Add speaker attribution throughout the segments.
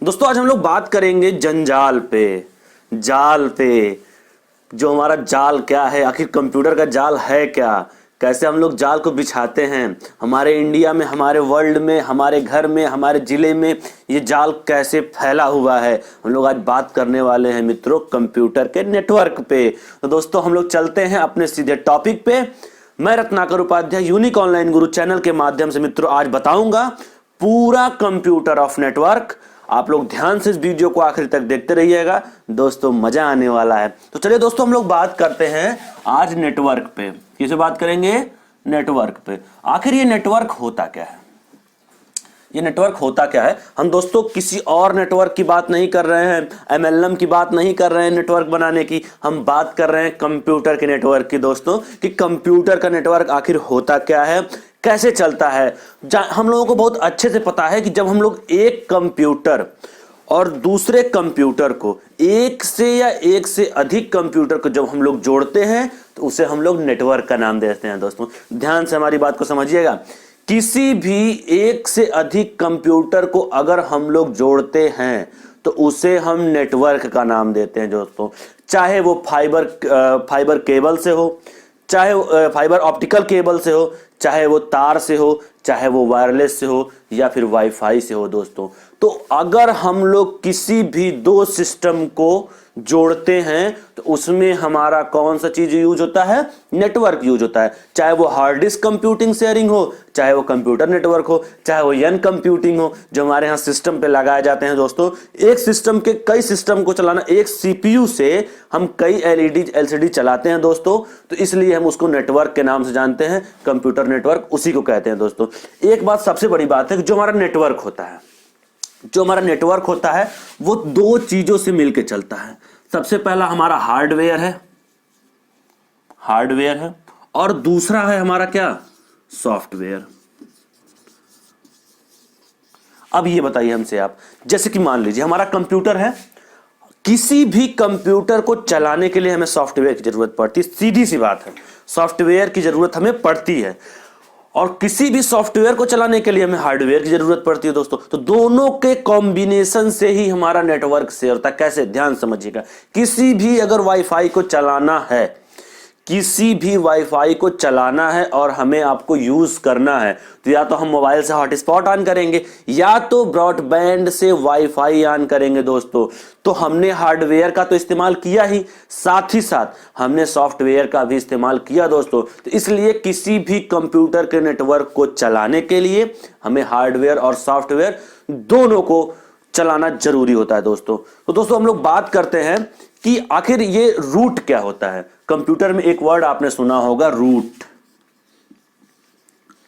Speaker 1: दोस्तों आज हम लोग बात करेंगे जंजाल पे, जाल पे। जो हमारा जाल क्या है, आखिर कंप्यूटर का जाल है क्या, कैसे हम लोग जाल को बिछाते हैं हमारे इंडिया में, हमारे वर्ल्ड में, हमारे घर में, हमारे जिले में ये जाल कैसे फैला हुआ है। हम लोग आज बात करने वाले हैं मित्रों कंप्यूटर के नेटवर्क पे। तो दोस्तों हम लोग चलते हैं अपने सीधे टॉपिक पे। मैं रत्नाकर उपाध्याय यूनिक ऑनलाइन गुरु चैनल के माध्यम से मित्रों आज बताऊंगा पूरा कंप्यूटर ऑफ नेटवर्क। आप लोग ध्यान से इस वीडियो को आखिर तक देखते रहिएगा दोस्तों, मजा आने वाला है। तो चलिए दोस्तों हम लोग बात करते हैं आज नेटवर्क पे। किसे बात करेंगे? नेटवर्क पे। आखिर ये नेटवर्क होता क्या है? ये नेटवर्क होता क्या है? हम दोस्तों किसी और नेटवर्क की बात नहीं कर रहे हैं, एमएलएम की बात नहीं कर रहे हैं नेटवर्क बनाने की, हम बात कर रहे हैं कंप्यूटर के नेटवर्क की दोस्तों, कि कंप्यूटर का नेटवर्क आखिर होता क्या है, कैसे चलता है। हम लोगों को बहुत अच्छे से पता है कि जब हम लोग एक कंप्यूटर और दूसरे कंप्यूटर को, एक से या एक से अधिक कंप्यूटर को जब हम लोग जोड़ते हैं तो उसे हम लोग नेटवर्क का नाम देते हैं। दोस्तों ध्यान से हमारी बात को समझिएगा। किसी भी एक से अधिक कंप्यूटर को अगर हम लोग जोड़ते हैं तो उसे हम नेटवर्क का नाम देते हैं दोस्तों। चाहे वो फाइबर केबल से हो, चाहे वो फाइबर ऑप्टिकल केबल से हो, चाहे वो तार से हो, चाहे वो वायरलेस से हो, या फिर वाईफाई से हो दोस्तों। तो अगर हम लोग किसी भी दो सिस्टम को जोड़ते हैं तो उसमें हमारा कौन सा चीज यूज होता है? नेटवर्क यूज होता है। चाहे वो हार्ड डिस्क कंप्यूटिंग शेयरिंग हो, चाहे वो कंप्यूटर नेटवर्क हो, चाहे वो एन कंप्यूटिंग हो, जो हमारे यहाँ सिस्टम पे लगाए जाते हैं दोस्तों। एक सिस्टम के कई सिस्टम को चलाना, एक सीपीयू से हम कई एलईडी एलसीडी चलाते हैं दोस्तों, तो इसलिए हम उसको नेटवर्क के नाम से जानते हैं। कंप्यूटर नेटवर्क उसी को कहते हैं दोस्तों। एक बात सबसे बड़ी बात है कि जो हमारा नेटवर्क होता है वो दो चीजों से मिलकर चलता है। सबसे पहला हमारा हार्डवेयर है और दूसरा है हमारा क्या? सॉफ्टवेयर। अब ये बताइए हमसे आप, जैसे कि मान लीजिए हमारा कंप्यूटर है, किसी भी कंप्यूटर को चलाने के लिए हमें सॉफ्टवेयर की जरूरत पड़ती है। सीधी सी बात है, सॉफ्टवेयर की जरूरत हमें पड़ती है, और किसी भी सॉफ्टवेयर को चलाने के लिए हमें हार्डवेयर की जरूरत पड़ती है दोस्तों। तो दोनों के कॉम्बिनेशन से ही हमारा नेटवर्क शेयर होता है। कैसे? ध्यान समझिएगा। किसी भी अगर वाईफाई को चलाना है और हमें आपको यूज करना है, तो या तो हम मोबाइल से हॉटस्पॉट ऑन करेंगे या तो ब्रॉडबैंड से वाईफाई ऑन करेंगे दोस्तों। तो हमने हार्डवेयर का तो इस्तेमाल किया ही, साथ ही साथ हमने सॉफ्टवेयर का भी इस्तेमाल किया दोस्तों। तो इसलिए किसी भी कंप्यूटर के नेटवर्क को चलाने के लिए हमें हार्डवेयर और सॉफ्टवेयर दोनों को चलाना जरूरी होता है दोस्तों। तो दोस्तों हम लोग बात करते हैं कि आखिर ये रूट क्या होता है। कंप्यूटर में एक वर्ड आपने सुना होगा, रूट।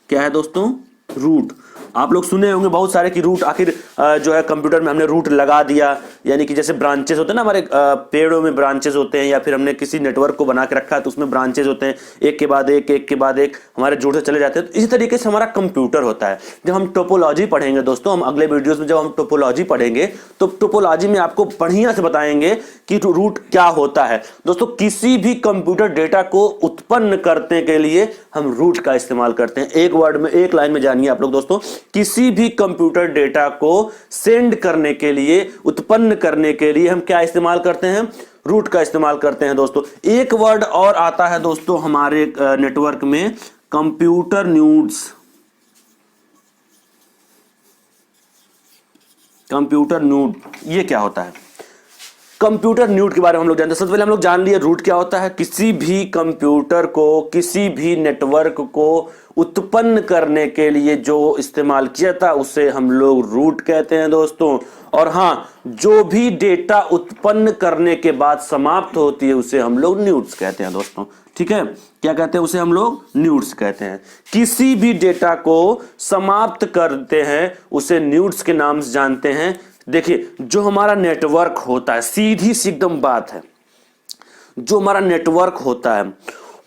Speaker 1: क्या है दोस्तों? रूट। आप लोग सुने होंगे बहुत सारे कि रूट, आखिर जो है कंप्यूटर में हमने रूट लगा दिया, यानी कि जैसे ब्रांचेस होते हैं ना, हमारे पेड़ों में ब्रांचेस होते हैं, या फिर हमने किसी नेटवर्क को बना के रखा है तो उसमें ब्रांचेस होते हैं, एक के बाद एक हमारे जुड़ते चले जाते हैं। तो इसी तरीके से हमारा कंप्यूटर होता है। जब हम टोपोलॉजी पढ़ेंगे दोस्तों, हम अगले वीडियोस में जब हम टोपोलॉजी पढ़ेंगे तो टोपोलॉजी में आपको बढ़िया से बताएंगे कि रूट क्या होता है दोस्तों। किसी भी कंप्यूटर डेटा को उत्पन्न करने के लिए हम रूट का इस्तेमाल करते हैं। एक वर्ड में, एक लाइन में जानिए आप लोग दोस्तों, किसी भी कंप्यूटर डेटा को सेंड करने के लिए, उत्पन्न करने के लिए हम क्या इस्तेमाल करते हैं? रूट का इस्तेमाल करते हैं दोस्तों। एक वर्ड और आता है दोस्तों हमारे नेटवर्क में, कंप्यूटर न्यूड्स। कंप्यूटर न्यूड, ये क्या होता है? कंप्यूटर न्यूड के बारे में हम लोग जानते हैं। सबसे पहले हम लोग जान लिए रूट क्या होता है। किसी भी कंप्यूटर को, किसी भी नेटवर्क को उत्पन्न करने के लिए जो इस्तेमाल किया था उसे हम लोग रूट कहते हैं दोस्तों। और हाँ, जो भी डेटा उत्पन्न करने के बाद समाप्त होती है उसे हम लोग न्यूड्स कहते हैं दोस्तों। ठीक है, क्या कहते हैं? उसे हम लोग न्यूड्स कहते हैं। किसी भी डेटा को समाप्त करते हैं उसे न्यूड्स के नाम से जानते हैं। देखिए, जो हमारा नेटवर्क होता है, सीधी सी एकदम बात है, जो हमारा नेटवर्क होता है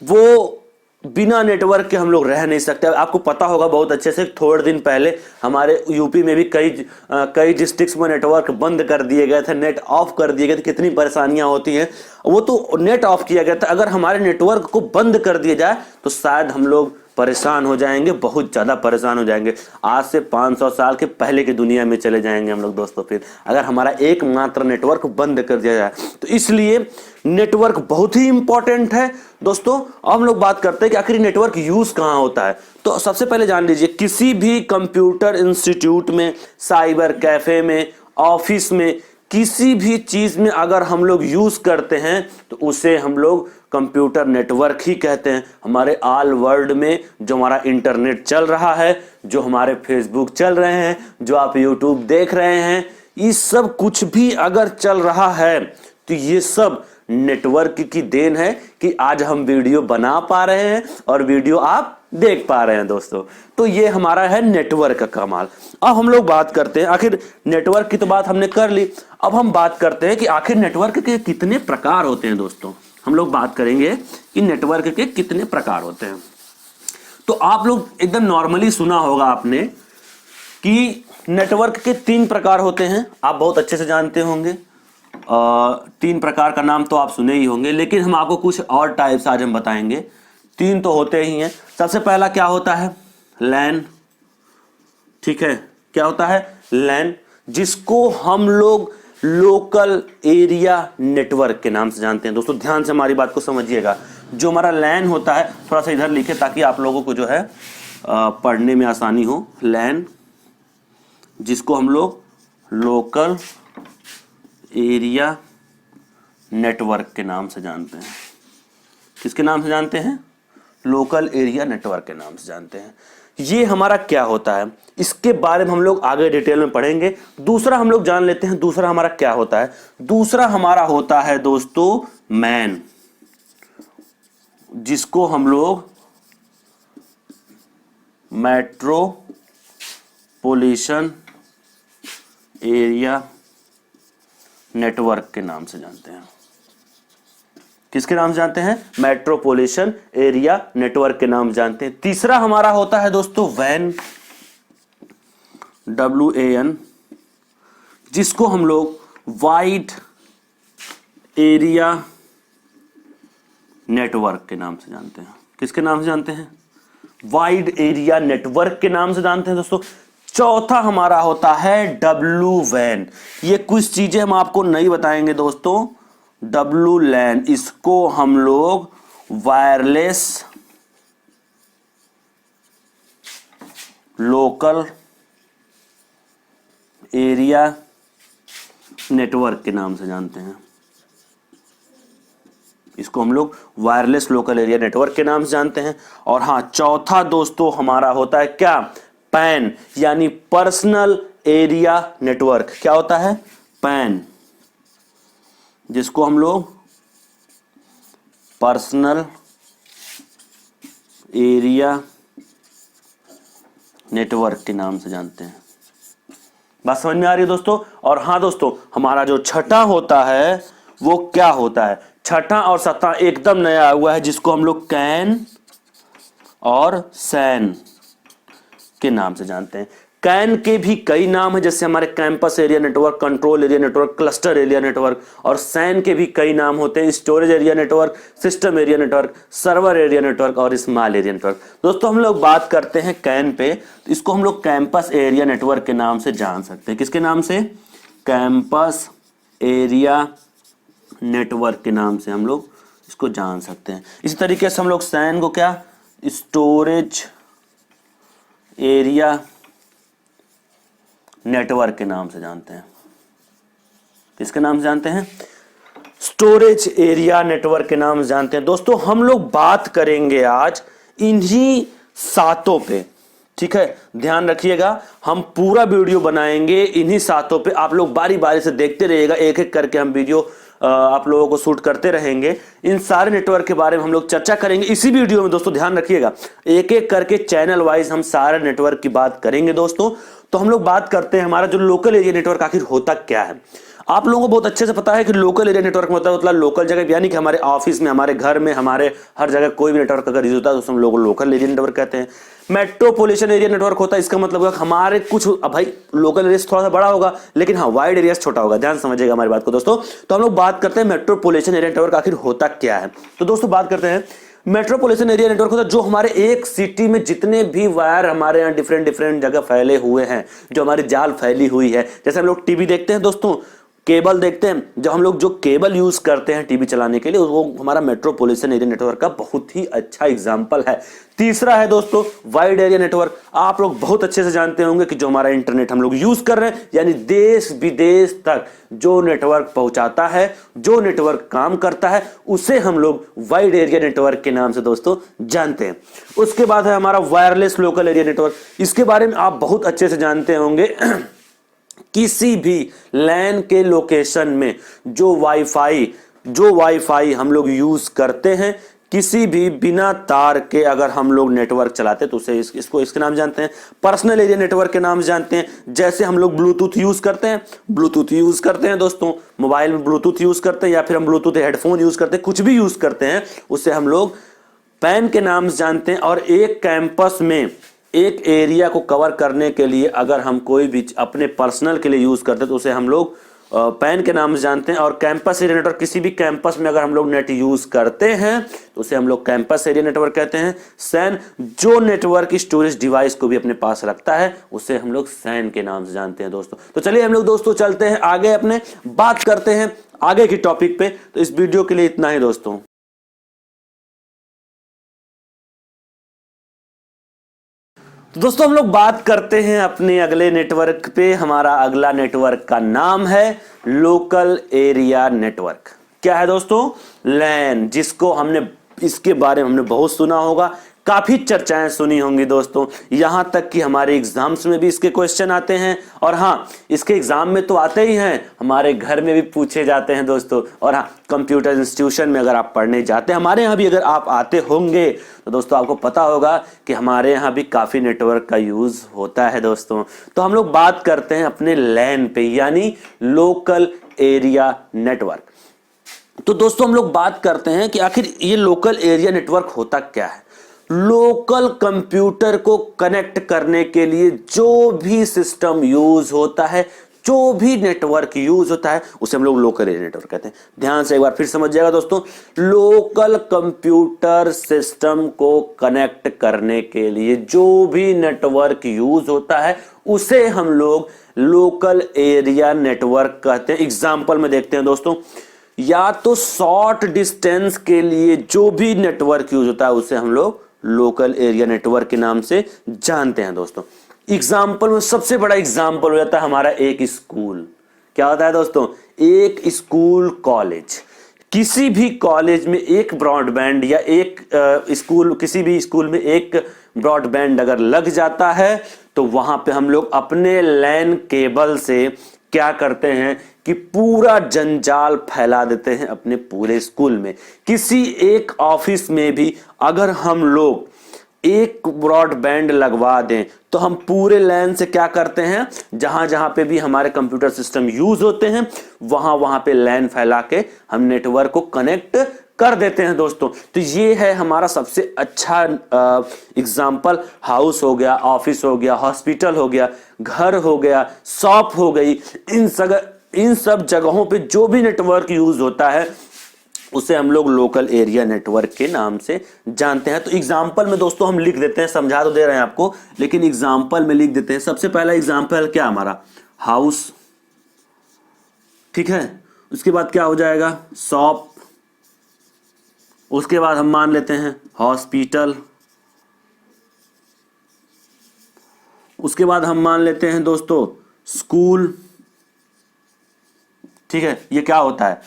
Speaker 1: वो बिना नेटवर्क के हम लोग रह नहीं सकते। आपको पता होगा बहुत अच्छे से, थोड़े दिन पहले हमारे यूपी में भी कई डिस्ट्रिक्ट्स में नेटवर्क बंद कर दिए गए थे, नेट ऑफ कर दिए गए थे। कितनी परेशानियां होती हैं। वो तो नेट ऑफ किया गया था, अगर हमारे नेटवर्क को बंद कर दिया जाए तो शायद हम लोग परेशान हो जाएंगे, बहुत ज़्यादा परेशान हो जाएंगे। आज से 500 साल के पहले की दुनिया में चले जाएंगे हम लोग दोस्तों फिर, अगर हमारा एकमात्र नेटवर्क बंद कर दिया जाए। तो इसलिए नेटवर्क बहुत ही इंपॉर्टेंट है दोस्तों। अब हम लोग बात करते हैं कि आखिर नेटवर्क यूज़ कहाँ होता है। तो सबसे पहले जान लीजिए, किसी भी कंप्यूटर इंस्टीट्यूट में, साइबर कैफे में, ऑफिस में, किसी भी चीज़ में अगर हम लोग यूज़ करते हैं तो उसे हम लोग कंप्यूटर नेटवर्क ही कहते हैं। हमारे ऑल वर्ल्ड में जो हमारा इंटरनेट चल रहा है, जो हमारे फेसबुक चल रहे हैं, जो आप यूट्यूब देख रहे हैं, ये सब कुछ भी अगर चल रहा है तो ये सब नेटवर्क की देन है कि आज हम वीडियो बना पा रहे हैं और वीडियो आप देख पा रहे हैं दोस्तों। तो ये हमारा है नेटवर्क का कमाल। अब हम लोग बात करते हैं, आखिर नेटवर्क की तो बात हमने कर ली, अब हम बात करते हैं कि आखिर नेटवर्क के कितने प्रकार होते हैं दोस्तों। हम लोग बात करेंगे कि नेटवर्क के कितने प्रकार होते हैं। तो आप लोग एकदम नॉर्मली सुना होगा आपने कि नेटवर्क के 3 प्रकार होते हैं, आप बहुत अच्छे से जानते होंगे। 3 प्रकार का नाम तो आप सुने ही होंगे, लेकिन हम आपको कुछ और टाइप्स आज हम बताएंगे। 3 तो होते ही हैं। सबसे पहला क्या होता है? लैन। ठीक है, क्या होता है? लैन, जिसको हम लोग लोकल एरिया नेटवर्क के नाम से जानते हैं। दोस्तों ध्यान से हमारी बात को समझिएगा। जो हमारा लैन होता है, थोड़ा सा इधर लिखे ताकि आप लोगों को जो है पढ़ने में आसानी हो। लैन, जिसको हम लोग लोकल एरिया नेटवर्क के नाम से जानते हैं। किसके नाम से जानते हैं? लोकल एरिया नेटवर्क के नाम से जानते हैं। ये हमारा क्या होता है, इसके बारे में हम लोग आगे डिटेल में पढ़ेंगे। दूसरा हम लोग जान लेते हैं, दूसरा हमारा क्या होता है। दूसरा हमारा होता है दोस्तों मैन, जिसको हम लोग मेट्रोपॉलिटन एरिया नेटवर्क के नाम से जानते हैं। किसके नाम से जानते हैं? मेट्रोपॉलिटन एरिया नेटवर्क के नाम जानते हैं। तीसरा हमारा होता है दोस्तों वैन, WAN, जिसको हम लोग वाइड एरिया नेटवर्क के नाम से जानते हैं। किसके नाम से जानते हैं? वाइड एरिया नेटवर्क के नाम से जानते हैं दोस्तों। चौथा हमारा होता है WLAN। ये कुछ चीजें हम आपको नहीं बताएंगे दोस्तों। WLAN, इसको हम लोग वायरलेस लोकल एरिया नेटवर्क के नाम से जानते हैं। इसको हम लोग वायरलेस लोकल एरिया नेटवर्क के नाम से जानते हैं। और हाँ, चौथा दोस्तों हमारा होता है क्या? पैन, यानी पर्सनल एरिया नेटवर्क। क्या होता है? पैन, जिसको हम लोग पर्सनल एरिया नेटवर्क के नाम से जानते हैं। बात समझ में आ रही है दोस्तों? और हाँ दोस्तों, हमारा जो छठा होता है वो क्या होता है? छठा और सत्ता एकदम नया हुआ है, जिसको हम लोग कैन और सैन के नाम से जानते हैं। कैन के भी कई नाम है, जैसे हमारे campus area network, control area network, cluster area network. और सैन के भी कई नाम होते हैं, storage area network, system area network, server area network और स्मॉल एरिया नेटवर्क। दोस्तों हम लोग बात करते हैं कैन पे, तो इसको हम लोग कैंपस एरिया नेटवर्क के नाम से जान सकते हैं। किसके नाम से? कैंपस एरिया नेटवर्क के नाम से हम लोग इसको जान सकते हैं। इसी तरीके से हम लोग सैन को क्या? स्टोरेज एरिया नेटवर्क के नाम से जानते हैं। किसके नाम से जानते हैं? स्टोरेज एरिया नेटवर्क के नाम से जानते हैं। दोस्तों हम लोग बात करेंगे आज इन्हीं सातों पे, ठीक है? ध्यान रखिएगा, हम पूरा वीडियो बनाएंगे इन्हीं सातों पे। आप लोग बारी बारी से देखते रहिएगा, एक एक करके हम वीडियो आप लोगों को शूट करते रहेंगे। इन सारे नेटवर्क के बारे में हम लोग चर्चा करेंगे इसी वीडियो में। दोस्तों ध्यान रखिएगा, एक एक करके चैनल वाइज हम सारे नेटवर्क की बात करेंगे दोस्तों। तो हम लोग बात करते हैं हमारा जो लोकल एरिया नेटवर्क आखिर होता क्या है। आप लोगों को बहुत अच्छे से पता है कि लोकल एरिया नेटवर्क मतलब लोकल जगह, यानी कि हमारे ऑफिस में, हमारे घर में, हमारे हर जगह कोई भी नेटवर्क अगर यूज होता है तो हम लोग लोकल एरिया नेटवर्क कहते हैं। मेट्रोपॉलिटन एरिया नेटवर्क होता है, इसका मतलब है हमारे कुछ, अब भाई लोकल एरिया थोड़ा सा बड़ा होगा, लेकिन हाँ वाइड एरिया छोटा होगा। ध्यान समझिएगा हमारी बात को दोस्तों। तो हम लोग बात करते हैं मेट्रोपॉलिटन एरिया नेटवर्क आखिर होता क्या है। तो दोस्तों बात करते हैं, मेट्रोपॉलिटन एरिया नेटवर्क होता है जो हमारे एक सिटी में जितने भी वायर हमारे यहाँ डिफरेंट डिफरेंट जगह फैले हुए हैं, जो हमारी जाल फैली हुई है। जैसे हम लोग टीवी देखते हैं दोस्तों, केबल देखते हैं, जब हम लोग जो केबल यूज करते हैं टीवी चलाने के लिए, वो हमारा मेट्रोपॉलिटन एरिया नेटवर्क का बहुत ही अच्छा एग्जांपल है। तीसरा है दोस्तों वाइड एरिया नेटवर्क। आप लोग बहुत अच्छे से जानते होंगे कि जो हमारा इंटरनेट हम लोग यूज कर रहे हैं, यानी देश विदेश तक जो नेटवर्क पहुंचाता है, जो नेटवर्क काम करता है, उसे हम लोग वाइड एरिया नेटवर्क के नाम से दोस्तों जानते हैं। उसके बाद है हमारा वायरलेस लोकल एरिया नेटवर्क। इसके बारे में आप बहुत अच्छे से जानते होंगे। किसी भी लैन के लोकेशन में जो वाईफाई हम लोग यूज करते हैं, किसी भी बिना तार के अगर हम लोग नेटवर्क चलाते हैं तो उसे इसके नाम जानते हैं पर्सनल एरिया नेटवर्क के नाम जानते हैं। जैसे हम लोग ब्लूटूथ यूज करते हैं दोस्तों, मोबाइल में ब्लूटूथ यूज करते हैं, या फिर हम ब्लूटूथ हेडफोन यूज करते हैं, कुछ भी यूज करते हैं, उसे हम लोग पैन के नाम से जानते हैं। और एक कैंपस में एक एरिया को कवर करने के लिए अगर हम कोई भी अपने पर्सनल के लिए यूज करते हैं तो उसे हम लोग पैन के नाम से जानते हैं। और कैंपस एरिया नेटवर्क, किसी भी कैंपस में अगर हम लोग नेट यूज करते हैं तो उसे हम लोग कैंपस एरिया नेटवर्क कहते हैं। सैन, जो नेटवर्क स्टोरेज डिवाइस को भी अपने पास रखता है, उसे हम लोग सैन के नाम से जानते हैं दोस्तों। तो चलिए हम लोग दोस्तों चलते हैं आगे, अपने बात करते हैं आगे की टॉपिक पे। तो इस वीडियो के लिए इतना ही दोस्तों। तो दोस्तों हम लोग बात करते हैं अपने अगले नेटवर्क पे। हमारा अगला नेटवर्क का नाम है लोकल एरिया नेटवर्क। क्या है दोस्तों? लैन, जिसको इसके बारे में हमने बहुत सुना होगा, काफी चर्चाएं सुनी होंगी दोस्तों। यहां तक कि हमारे एग्जाम्स में भी इसके क्वेश्चन आते हैं। और हाँ, इसके एग्जाम में तो आते ही हैं, हमारे घर में भी पूछे जाते हैं दोस्तों। और हाँ, कंप्यूटर इंस्टीट्यूशन में अगर आप पढ़ने जाते हैं, हमारे यहाँ भी अगर आप आते होंगे तो दोस्तों आपको पता होगा कि हमारे यहाँ भी काफी नेटवर्क का यूज होता है दोस्तों। तो हम लोग बात करते हैं अपने लैन पे, यानी लोकल एरिया नेटवर्क। तो दोस्तों हम लोग बात करते हैं कि आखिर ये लोकल एरिया नेटवर्क होता क्या है। लोकल कंप्यूटर को कनेक्ट करने के लिए जो भी सिस्टम यूज होता है, जो भी नेटवर्क यूज होता है, उसे हम लोग लोकल एरिया नेटवर्क कहते हैं। ध्यान से एक बार फिर समझ जाएगा दोस्तों, लोकल कंप्यूटर सिस्टम को कनेक्ट करने के लिए जो भी नेटवर्क यूज होता है, उसे हम लोग लोकल एरिया नेटवर्क कहते हैं। एग्जाम्पल में देखते हैं दोस्तों, या तो शॉर्ट डिस्टेंस के लिए जो भी नेटवर्क यूज होता है, उसे हम लोग लोकल एरिया नेटवर्क के नाम से जानते हैं दोस्तों। एग्जाम्पल में सबसे बड़ा एग्जाम्पल हो जाता है हमारा एक स्कूल। क्या होता है दोस्तों? एक स्कूल, कॉलेज। किसी भी कॉलेज में एक ब्रॉडबैंड या एक स्कूल, किसी भी स्कूल में एक ब्रॉडबैंड अगर लग जाता है तो वहां पे हम लोग अपने लैन केबल से क्या करते हैं कि पूरा जंजाल फैला देते हैं अपने पूरे स्कूल में। किसी एक ऑफिस में भी अगर हम लोग एक ब्रॉडबैंड लगवा दें तो हम पूरे लैन से क्या करते हैं, जहां जहां पे भी हमारे कंप्यूटर सिस्टम यूज होते हैं, वहां वहां पे लैन फैला के हम नेटवर्क को कनेक्ट कर देते हैं दोस्तों। तो ये है हमारा सबसे अच्छा एग्जाम्पल। हाउस हो गया, ऑफिस हो गया, हॉस्पिटल हो गया, घर हो गया, शॉप हो गई, इन सब जगहों पे जो भी नेटवर्क यूज होता है, उसे हम लोग लोकल एरिया नेटवर्क के नाम से जानते हैं। तो एग्जाम्पल में दोस्तों हम लिख देते हैं, समझा तो दे रहे हैं आपको, लेकिन एग्जाम्पल में लिख देते हैं। सबसे पहला एग्जाम्पल क्या हमारा? हाउस, ठीक है। उसके बाद क्या हो जाएगा? शॉप। उसके बाद हम मान लेते हैं हॉस्पिटल। उसके बाद हम मान लेते हैं दोस्तों स्कूल, ठीक है। ये क्या होता है,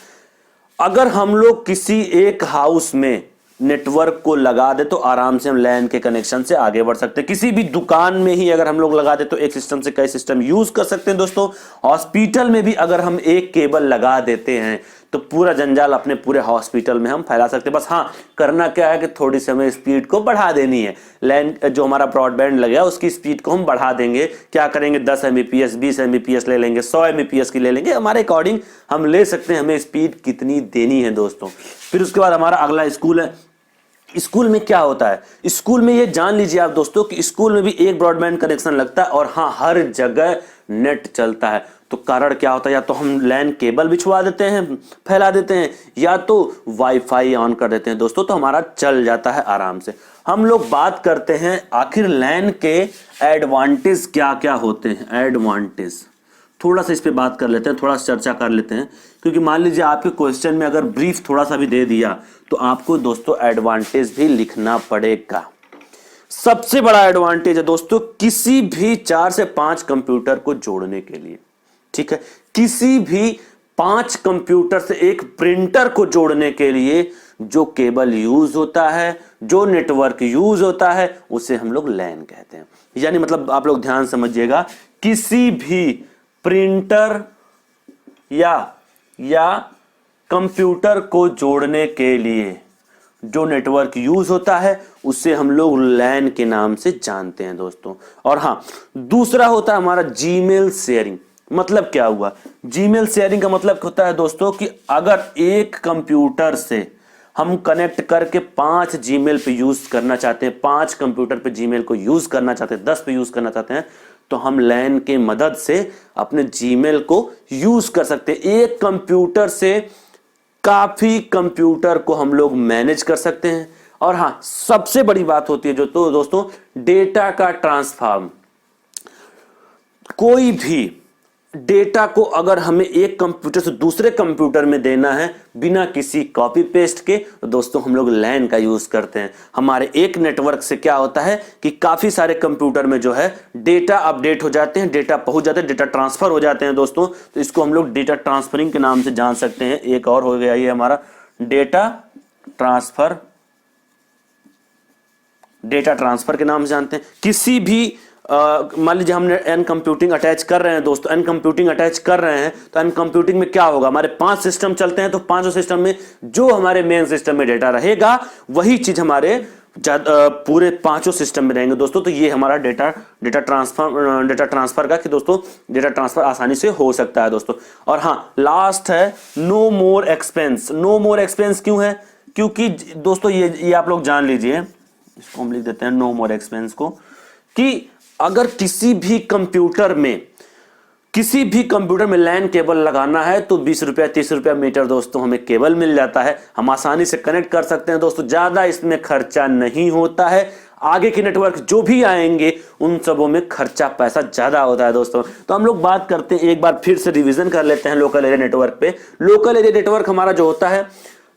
Speaker 1: अगर हम लोग किसी एक हाउस में नेटवर्क को लगा दे तो आराम से हम लैन के कनेक्शन से आगे बढ़ सकते हैं। किसी भी दुकान में ही अगर हम लोग लगा दे तो एक सिस्टम से कई सिस्टम यूज कर सकते हैं दोस्तों। हॉस्पिटल में भी अगर हम एक केबल लगा देते हैं तो पूरा जंजाल अपने पूरे हॉस्पिटल में हम फैला सकते हैं। बस हाँ, करना क्या है कि थोड़ी सी हमें स्पीड को बढ़ा देनी है। लैन जो हमारा ब्रॉडबैंड लगा उसकी स्पीड को हम बढ़ा देंगे। क्या करेंगे, 10 Mbps 20 Mbps ले लेंगे, 100 Mbps की ले लेंगे, हमारे अकॉर्डिंग हम ले सकते हैं हमें स्पीड कितनी देनी है दोस्तों। फिर उसके बाद हमारा अगला स्कूल है। स्कूल में क्या होता है, स्कूल में ये जान लीजिए आप दोस्तों कि स्कूल में भी एक ब्रॉडबैंड कनेक्शन लगता है और हाँ हर जगह नेट चलता है। तो कारण क्या होता है, या तो हम लैन केबल बिछवा देते हैं, फैला देते हैं, या तो वाईफाई ऑन कर देते हैं दोस्तों, तो हमारा चल जाता है आराम से। हम लोग बात करते हैं आखिर लैन के एडवांटेज क्या क्या होते हैं। एडवांटेज थोड़ा सा इस पे बात कर लेते हैं, थोड़ा सा चर्चा कर लेते हैं, क्योंकि मान लीजिए आपके क्वेश्चन में अगर ब्रीफ थोड़ा सा भी दे दिया तो आपको दोस्तों एडवांटेज भी लिखना पड़ेगा। सबसे बड़ा एडवांटेज है दोस्तों किसी भी 4 से 5 कंप्यूटर को जोड़ने के लिए, ठीक है, किसी भी 5 कंप्यूटर से एक प्रिंटर को जोड़ने के लिए जो केबल यूज होता है, जो नेटवर्क यूज होता है, उसे हम लोग लैन कहते हैं। यानी मतलब आप लोग ध्यान समझिएगा, किसी भी प्रिंटर या कंप्यूटर को जोड़ने के लिए जो नेटवर्क यूज होता है उसे हम लोग लैन के नाम से जानते हैं दोस्तों। और हाँ, दूसरा होता है हमारा जीमेल शेयरिंग। मतलब क्या हुआ, जीमेल शेयरिंग का मतलब होता है दोस्तों कि अगर एक कंप्यूटर से हम कनेक्ट करके 5 जीमेल पे यूज करना चाहते हैं, 5 कंप्यूटर पे जीमेल को यूज करना चाहते हैं, 10 पे यूज करना चाहते हैं, तो हम लैन के मदद से अपने जीमेल को यूज कर सकते हैं। एक कंप्यूटर से काफी कंप्यूटर को हम लोग मैनेज कर सकते हैं। और हां, सबसे बड़ी बात होती है जो तो दोस्तों डेटा का ट्रांसफर। कोई भी डेटा को अगर हमें एक कंप्यूटर से दूसरे कंप्यूटर में देना है बिना किसी कॉपी पेस्ट के, तो दोस्तों हम लोग लैन का यूज करते हैं। हमारे एक नेटवर्क से क्या होता है कि काफी सारे कंप्यूटर में जो है डेटा अपडेट हो जाते हैं, डेटा पहुंच जाते हैं, डेटा ट्रांसफर हो जाते हैं दोस्तों। तो इसको हम लोग डेटा ट्रांसफरिंग के नाम से जान सकते हैं। एक और हो गया ये हमारा डेटा ट्रांसफर, डेटा ट्रांसफर के नाम से जानते हैं। किसी भी मान लीजिए हमने एन कंप्यूटिंग अटैच कर रहे हैं दोस्तों, एन कंप्यूटिंग अटैच कर रहे हैं, तो एन कंप्यूटिंग में क्या होगा, हमारे 5 सिस्टम चलते हैं, तो 5 सिस्टम में जो हमारे मेन सिस्टम में डेटा रहेगा वही चीज हमारे पूरे 5 सिस्टम में रहेंगे दोस्तों। तो ये हमारा डेटा ट्रांसफर का कि दोस्तों डेटा ट्रांसफर आसानी से हो सकता है दोस्तों। और हाँ, लास्ट है नो मोर एक्सपेंस। नो मोर एक्सपेंस क्यों है, क्योंकि दोस्तों ये आप लोग जान लीजिए, इसको हम लिख देते हैं नो मोर एक्सपेंस को, कि अगर किसी भी कंप्यूटर में लैन केबल लगाना है तो 20 रुपया 30 रुपया मीटर दोस्तों हमें केबल मिल जाता है, हम आसानी से कनेक्ट कर सकते हैं दोस्तों, ज्यादा इसमें खर्चा नहीं होता है। आगे के नेटवर्क जो भी आएंगे उन सबों में खर्चा पैसा ज्यादा होता है दोस्तों। तो हम लोग बात करते हैं, एक बार फिर से रिवीजन कर लेते हैं लोकल एरिया नेटवर्क पे। लोकल एरिया नेटवर्क हमारा जो होता है,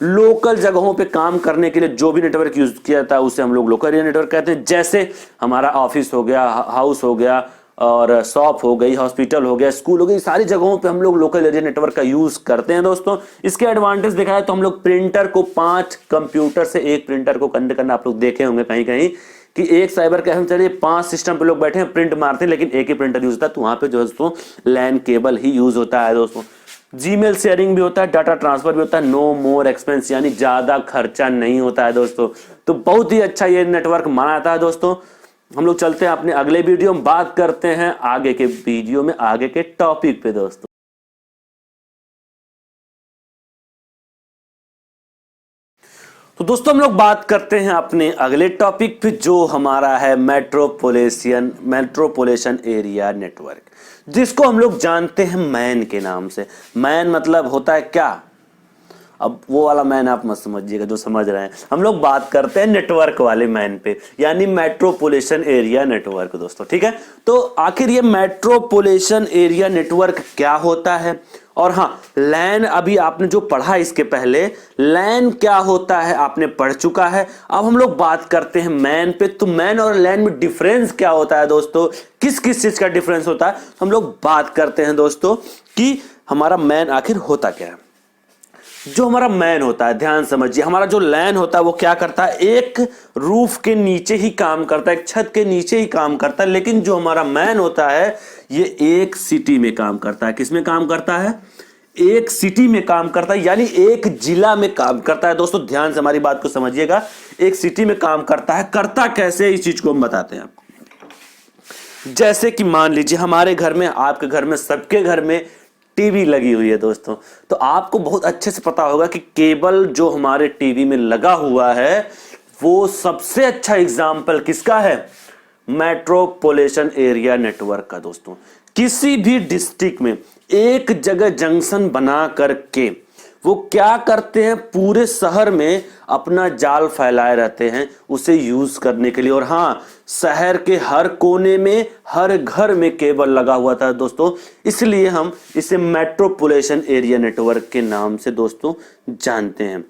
Speaker 1: लोकल जगहों पे काम करने के लिए जो भी नेटवर्क यूज किया जाता है उसे हम लोग लोकल एरिया नेटवर्क कहते हैं। जैसे हमारा ऑफिस हो गया, हाउस हो गया, और शॉप हो गई, हॉस्पिटल हो गया, स्कूल हो गई, सारी जगहों पे हम लोग लोकल एरिया नेटवर्क का यूज करते हैं दोस्तों। इसके एडवांटेज देखा है तो हम लोग प्रिंटर को 5 कंप्यूटर से एक प्रिंटर को कनेक्ट करना आप लोग देखे होंगे कहीं कहीं कि एक साइबर कैफे चलिए 5 सिस्टम पे लोग बैठे हैं, प्रिंट मारते हैं, लेकिन एक ही प्रिंटर यूज होता है, तो वहां पे जो दोस्तों लैन केबल ही यूज होता है दोस्तों। जीमेल शेयरिंग भी होता है, डाटा ट्रांसफर भी होता है, नो मोर एक्सपेंस यानी ज्यादा खर्चा नहीं होता है दोस्तों। तो बहुत ही अच्छा ये नेटवर्क माना जाता है दोस्तों। हम लोग चलते हैं अपने अगले वीडियो में, बात करते हैं आगे के वीडियो में आगे के टॉपिक पे दोस्तों। तो दोस्तों हम लोग बात करते हैं अपने अगले टॉपिक पे जो हमारा है मेट्रोपोलिटन एरिया नेटवर्क, जिसको हम लोग जानते हैं मैन के नाम से। मैन मतलब होता है क्या, अब वो वाला मैन आप मत समझिएगा, जो समझ रहे हैं। हम लोग बात करते हैं नेटवर्क वाले मैन पे, यानी मेट्रोपोलिटन एरिया नेटवर्क दोस्तों, ठीक है। तो आखिर ये मेट्रोपोलिटन एरिया नेटवर्क क्या होता है, और हाँ लैन अभी आपने जो पढ़ा इसके पहले, लैन क्या होता है आपने पढ़ चुका है। अब हम लोग बात करते हैं मैन पे। तो मैन और लैन में डिफरेंस क्या होता है दोस्तों, किस किस चीज का डिफरेंस होता है, तो हम लोग बात करते हैं दोस्तों कि हमारा मैन आखिर होता क्या है। जो हमारा मैन होता है, ध्यान समझिए, हमारा जो लैन होता है वो क्या करता है, एक रूफ के नीचे ही काम करता है, एक छत के नीचे ही काम करता है। लेकिन जो हमारा मैन होता है ये एक सिटी में काम करता है। किस में काम करता है, एक सिटी में काम करता है, यानी एक जिला में काम करता है दोस्तों। ध्यान से हमारी बात को समझिएगा, एक सिटी में काम करता है। करता कैसे, इस चीज को हम बताते हैं आपको। जैसे कि मान लीजिए हमारे घर में, आपके घर में, सबके घर में टीवी लगी हुई है दोस्तों, तो आपको बहुत अच्छे से पता होगा कि केबल जो हमारे टीवी में लगा हुआ है वो सबसे अच्छा एग्जाम्पल किसका है? मेट्रोपॉलिटन एरिया नेटवर्क का दोस्तों। किसी भी डिस्ट्रिक्ट में एक जगह जंक्शन बना करके वो क्या करते हैं, पूरे शहर में अपना जाल फैलाए रहते हैं उसे यूज करने के लिए। और हाँ, शहर के हर कोने में, हर घर में केबल लगा हुआ था दोस्तों, इसलिए हम इसे मेट्रोपॉलिटन एरिया नेटवर्क के नाम से दोस्तों जानते हैं।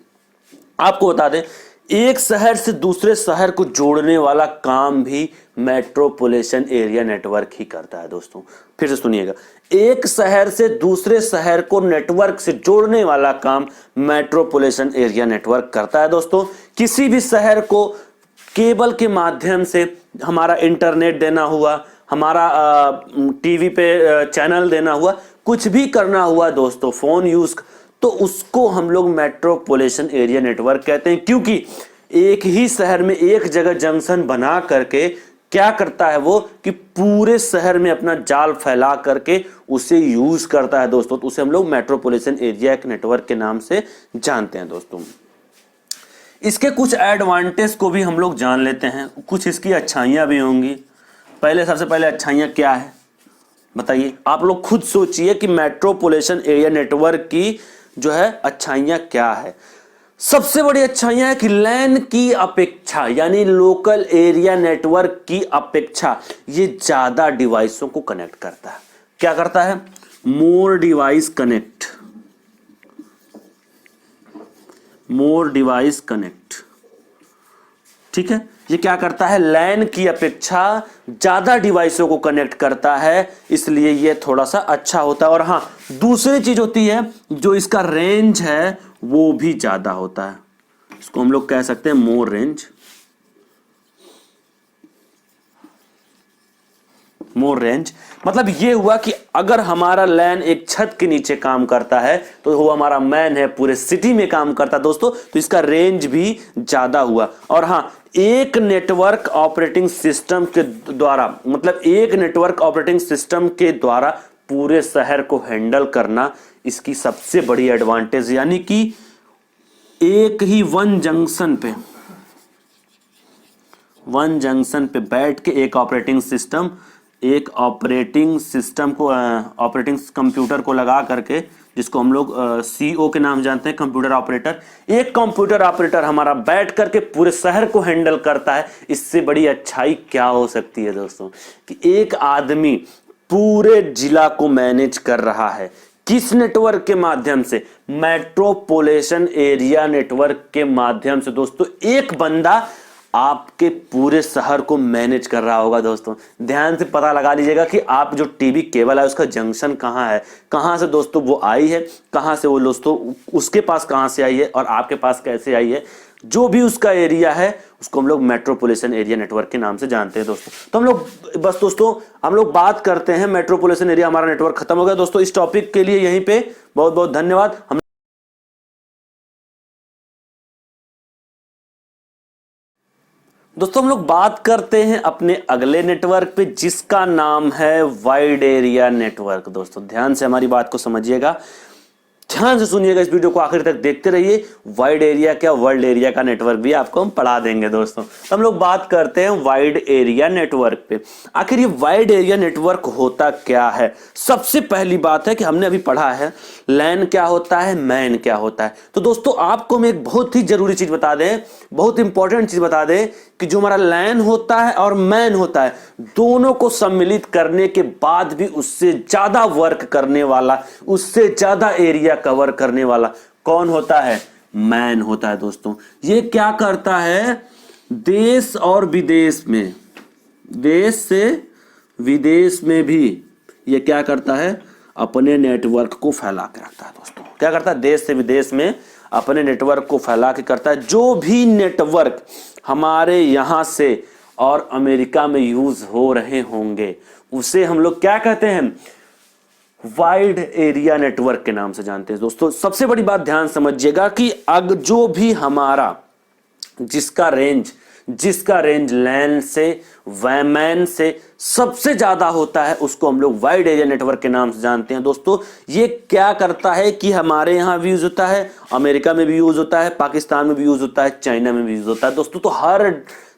Speaker 1: आपको बता दें, एक शहर से दूसरे शहर को जोड़ने वाला काम भी मेट्रोपॉलिटन एरिया नेटवर्क ही करता है दोस्तों। फिर से सुनिएगा, एक शहर से दूसरे शहर को नेटवर्क से जोड़ने वाला काम मेट्रोपॉलिटन एरिया नेटवर्क करता है दोस्तों। किसी भी शहर को केबल के माध्यम से हमारा इंटरनेट देना हुआ, हमारा टीवी पे चैनल देना हुआ, कुछ भी करना हुआ दोस्तों, फोन यूज, तो उसको हम लोग मेट्रोपॉलिटन एरिया नेटवर्क कहते हैं। क्योंकि एक ही शहर में एक जगह जंक्शन बना करके क्या करता है वो, कि पूरे शहर में अपना जाल फैला करके उसे यूज करता है दोस्तों। तो उसे हम लोग मेट्रोपॉलिटन एरिया नेटवर्क के नाम से जानते हैं दोस्तों। इसके कुछ एडवांटेज को भी हम लोग जान लेते हैं, कुछ इसकी अच्छाइयां भी होंगी। सबसे पहले अच्छाइयां क्या है बताइए, आप लोग खुद सोचिए कि मेट्रोपॉलिटन एरिया नेटवर्क की जो है अच्छाइयां क्या है। सबसे बड़ी अच्छाइयां है कि लैन की अपेक्षा, यानी लोकल एरिया नेटवर्क की अपेक्षा ये ज्यादा डिवाइसों को कनेक्ट करता है। क्या करता है? मोर डिवाइस कनेक्ट। ठीक है, ये क्या करता है? लैन की अपेक्षा ज्यादा डिवाइसों को कनेक्ट करता है, इसलिए ये थोड़ा सा अच्छा होता है। और हाँ, दूसरी चीज होती है, जो इसका रेंज है वो भी ज्यादा होता है। इसको हम लोग कह सकते हैं मोर रेंज। मतलब ये हुआ कि अगर हमारा लैन एक छत के नीचे काम करता है तो वो हमारा मैन है पूरे सिटी में काम करता है दोस्तों, तो इसका रेंज भी ज्यादा हुआ। और हाँ, एक नेटवर्क ऑपरेटिंग सिस्टम के द्वारा, मतलब एक नेटवर्क ऑपरेटिंग सिस्टम के द्वारा पूरे शहर को हैंडल करना इसकी सबसे बड़ी एडवांटेज। यानी कि एक ही वन जंक्शन पे बैठ के एक ऑपरेटिंग कंप्यूटर को लगा करके, जिसको हम लोग सीओ के नाम जानते हैं, कंप्यूटर ऑपरेटर, एक कंप्यूटर ऑपरेटर हमारा बैठ करके पूरे शहर को हैंडल करता है। इससे बड़ी अच्छाई क्या हो सकती है दोस्तों, कि एक आदमी पूरे जिला को मैनेज कर रहा है। किस नेटवर्क के माध्यम से? मेट्रोपॉलिटन एरिया नेटवर्क के माध्यम से दोस्तों। एक बंदा आपके पूरे शहर को मैनेज कर रहा होगा दोस्तों। ध्यान से पता लगा लीजिएगा कि आप जो टीवी केबल है उसका जंक्शन कहां है, कहां से दोस्तों वो आई है, कहां से वो दोस्तों उसके पास कहां से आई है और आपके पास कैसे आई है। जो भी उसका एरिया है उसको हम लोग मेट्रोपॉलिटन एरिया नेटवर्क के नाम से जानते हैं दोस्तों। तो हम लोग बात करते हैं, मेट्रोपॉलिटन एरिया हमारा नेटवर्क खत्म हो गया दोस्तों। इस टॉपिक के लिए यहीं पे बहुत बहुत धन्यवाद। दोस्तों हम लोग बात करते हैं अपने अगले नेटवर्क पे, जिसका नाम है वाइड एरिया नेटवर्क। दोस्तों ध्यान से हमारी बात को समझिएगा, ध्यान से सुनिएगा, इस वीडियो को आखिर तक देखते रहिए। वाइड एरिया क्या, वर्ल्ड एरिया का नेटवर्क भी आपको हम पढ़ा देंगे दोस्तों। तो हम लोग बात करते हैं वाइड एरिया नेटवर्क पे। आखिर ये वाइड एरिया नेटवर्क होता क्या है? सबसे पहली बात है कि हमने अभी पढ़ा है लैन क्या होता है, मैन क्या होता है। तो दोस्तों आपको हम एक बहुत ही जरूरी चीज बता दें, बहुत इंपॉर्टेंट चीज बता दें, कि जो हमारा लैन होता है और मैन होता है, दोनों को सम्मिलित करने के बाद भी उससे ज्यादा वर्क करने वाला, उससे ज्यादा एरिया कवर करने वाला कौन होता है? मैन होता है दोस्तों। ये क्या करता है? देश और विदेश में, देश से विदेश में भी ये क्या करता है? अपने नेटवर्क को फैला के रखता है दोस्तों। क्या करता है? देश से विदेश में अपने नेटवर्क को फैला के करता है। जो भी नेटवर्क हमारे यहां से और अमेरिका में यूज हो रहे होंगे उसे हम लोग क्या कहते हैं? वाइड एरिया नेटवर्क के नाम से जानते हैं दोस्तों। सबसे बड़ी बात ध्यान समझिएगा कि जो भी हमारा जिसका रेंज जिसका रेंज लैन से वैमैन से सबसे ज्यादा होता है उसको हम लोग वाइड एरिया नेटवर्क के नाम से जानते हैं। दोस्तों ये क्या करता है कि हमारे यहाँ भी यूज होता है, अमेरिका में भी यूज होता है, पाकिस्तान में भी यूज होता है, चाइना में भी यूज होता है। दोस्तों तो हर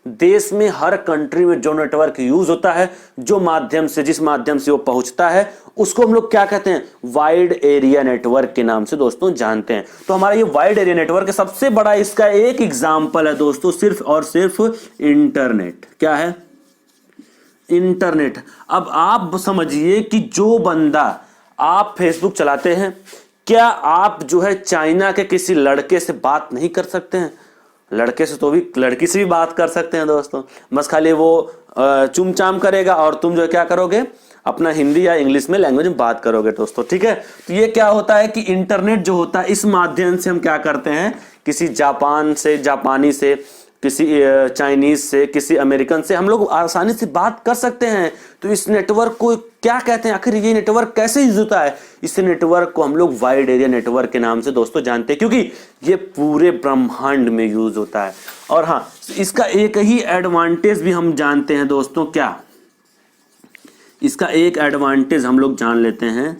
Speaker 1: देश में, हर कंट्री में जो नेटवर्क यूज होता है, जो माध्यम से, जिस माध्यम से वो पहुंचता है, उसको हम लोग क्या कहते हैं, वाइड एरिया नेटवर्क के नाम से दोस्तों जानते हैं। तो हमारा ये वाइड एरिया नेटवर्क सबसे बड़ा इसका एक एग्जांपल है दोस्तों, सिर्फ और सिर्फ इंटरनेट। क्या है? इंटरनेट। अब आप समझिए कि जो बंदा, आप फेसबुक चलाते हैं, क्या आप जो है चाइना के किसी लड़के से बात नहीं कर सकते हैं? लड़के से तो भी, लड़की से भी बात कर सकते हैं दोस्तों, बस खाली वो चुमचाम करेगा और तुम जो है क्या करोगे, अपना हिंदी या इंग्लिश में लैंग्वेज में बात करोगे दोस्तों। ठीक है, तो ये क्या होता है कि इंटरनेट जो होता है, इस माध्यम से हम क्या करते हैं, किसी जापान से, जापानी से, किसी चाइनीज से, किसी अमेरिकन से हम लोग आसानी से बात कर सकते हैं। तो इस नेटवर्क को क्या कहते हैं, आखिर ये नेटवर्क कैसे यूज होता है? इस नेटवर्क को हम लोग वाइड एरिया नेटवर्क के नाम से दोस्तों जानते हैं, क्योंकि ये पूरे ब्रह्मांड में यूज होता है। और हाँ, इसका एक ही एडवांटेज भी हम जानते हैं दोस्तों। क्या? इसका एक एडवांटेज हम लोग जान लेते हैं,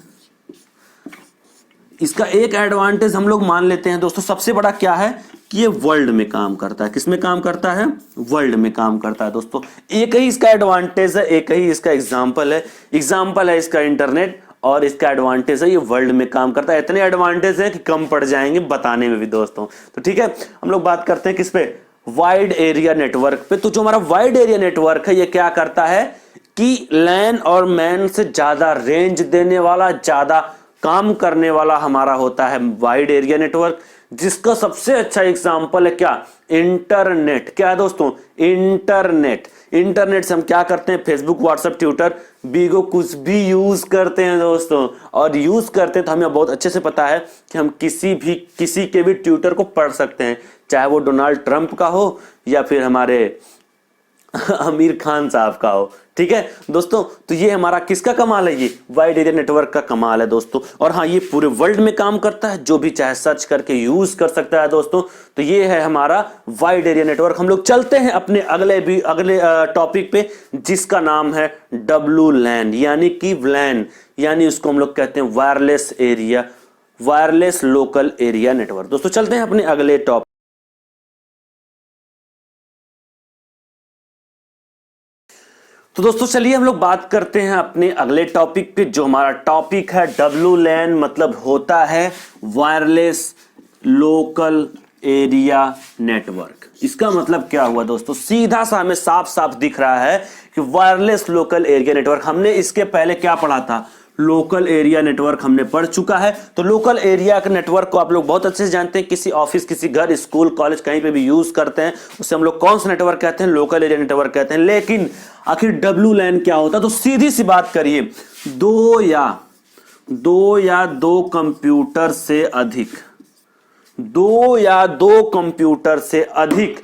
Speaker 1: इसका एक एडवांटेज हम लोग मान लेते हैं दोस्तों, सबसे बड़ा क्या है कि ये वर्ल्ड में काम करता है। किसमें काम करता है? वर्ल्ड में काम करता है दोस्तों। एक ही इसका एडवांटेज है, एक ही इसका एग्जांपल है इसका इंटरनेट, और इसका एडवांटेज है ये वर्ल्ड में काम करता है। इतने एडवांटेज है कि कम पड़ जाएंगे बताने में भी दोस्तों। तो ठीक है, हम लोग बात करते हैं किस पे, वाइड एरिया नेटवर्क पे। तो जो हमारा वाइड एरिया नेटवर्क है, ये क्या करता है कि लैन और मैन से ज्यादा रेंज देने वाला, ज्यादा काम करने वाला हमारा होता है वाइड एरिया नेटवर्क, जिसका सबसे अच्छा एग्जांपल है क्या, इंटरनेट। क्या है दोस्तों? इंटरनेट। इंटरनेट से हम क्या करते हैं, फेसबुक, व्हाट्सएप, ट्विटर, बीगो, कुछ भी यूज करते हैं दोस्तों। और यूज करते हैं तो हमें बहुत अच्छे से पता है कि हम किसी के भी ट्विटर को पढ़ सकते हैं, चाहे वो डोनाल्ड ट्रंप का हो या फिर हमारे आमिर खान साहब का हो। ठीक है दोस्तों, तो ये हमारा किसका कमाल है, ये वाइड एरिया नेटवर्क का कमाल है दोस्तों। और हाँ, ये पूरे वर्ल्ड में काम करता है, जो भी चाहे सर्च करके यूज कर सकता है दोस्तों। तो ये है हमारा वाइड एरिया नेटवर्क। हम लोग चलते हैं अपने अगले टॉपिक पे, जिसका नाम है डब्लू लैन, यानी कि व्लैन, यानी उसको हम लोग कहते हैं वायरलेस लोकल एरिया नेटवर्क। दोस्तों चलते हैं अपने अगले टॉपिक। तो दोस्तों चलिए हम लोग बात करते हैं अपने अगले टॉपिक पे, जो हमारा टॉपिक है डब्लू लैन, मतलब होता है वायरलेस लोकल एरिया नेटवर्क। इसका मतलब क्या हुआ दोस्तों, सीधा सा हमें साफ साफ दिख रहा है कि वायरलेस लोकल एरिया नेटवर्क। हमने इसके पहले क्या पढ़ा था, लोकल एरिया नेटवर्क हमने पढ़ चुका है। तो लोकल एरिया के नेटवर्क को आप लोग बहुत अच्छे से जानते हैं, किसी ऑफिस, किसी घर, स्कूल, कॉलेज, कहीं पे भी यूज करते हैं, उसे हम लोग कौन सा नेटवर्क कहते हैं, लोकल एरिया नेटवर्क कहते हैं। लेकिन आखिर डब्लू लैन क्या होता है, तो सीधी सी बात करिए, दो या दो कंप्यूटर से अधिक